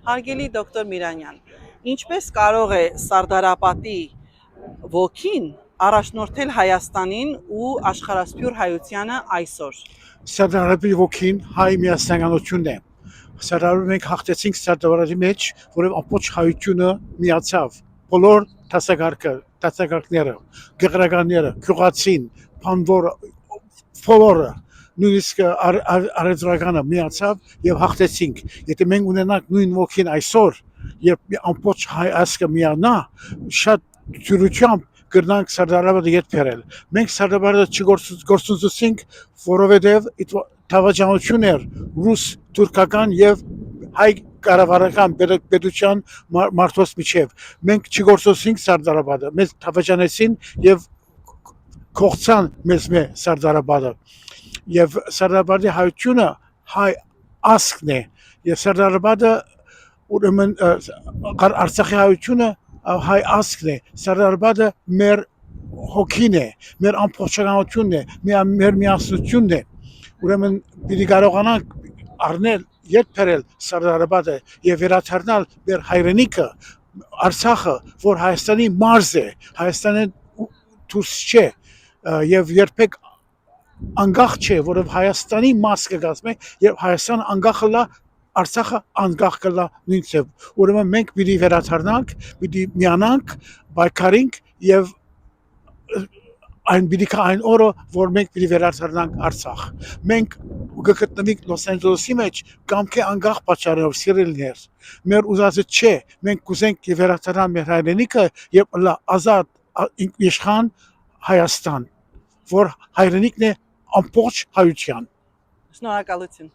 Հարգելի դոկտոր Միրանյան, ինչպես կարող է Սարդարապատի ոգին առաջնորդել Հայաստանին ու աշխարհասփյուր հայությանը այսօր։ Սարդարապետի ոգին հայ միասնականությունն է։ Սարդարը մենք հաղթեցինք Սարդարի մեջ, որով ամբողջ հայությունը միացավ։ Բոլոր տասակարգները, գեղարականները, գյուղացին, փանդորը, բոլորը նույնիսկ արևտրականը միացավ եւ հաղթեցինք։ Եթե մենք ունենանք նույն ոգին այսօր, երբ ամբողջ հայ ազգը միանա, շատ դյուրությամբ կրնանք Սարդարապետը ետ բերել։ Մենք Սարդարապետը չգործունեցինք, որովհետև դավաճանություն էր ռուս, թուրքական եւ հայ կառավարական պետության մարդոց միջև։ Մենք չգործունեցինք Սարդարապետը, մեզ դավաճանեցին եւ կողցան մեզ Սարդարապետը։ Եվ Սարդարապետի հայությունը հայ ազգն է։ Եվ Սարդարապետը ուրեմն Արցախի հայությունը հայ ազգն է։ Սարդարապետը մեր հոգին է, մեր ամբողջականությունն է, մեր միասնությունն է։ Ուրեմն պիտի կարողանանք առնել ետ բերել Սարդարապետը եւ վերադառնալ մեր հայրենիքը Արցախը, որ Հայաստանի մարզ է, Հայաստանի դուրս չէ եւ երբեք անկախ չէ, որով Հայաստանի մաս կգազմե եւ Հայաստանը անկախ լա Արցախը անկախ կլա նույնպես։ Ուրեմն մենք պիտի վերադառնանք, պիտի միանանք, բայկարենք եւ այն օրը, որ մենք պիտի վերադառնանք Արցախ։ Մենք գտնվենք Լոս Անջելեսի մեջ կամքի անկախ պատճառով սիրելիներ։ Մեր ուզածը չէ, մենք կուզենք վերադառնալ մեր հայրենիքը եւ լա ազատ իշխան Հայաստան, որ հայրենիքն է ամբողջ հայության։ Շնորհակալություն։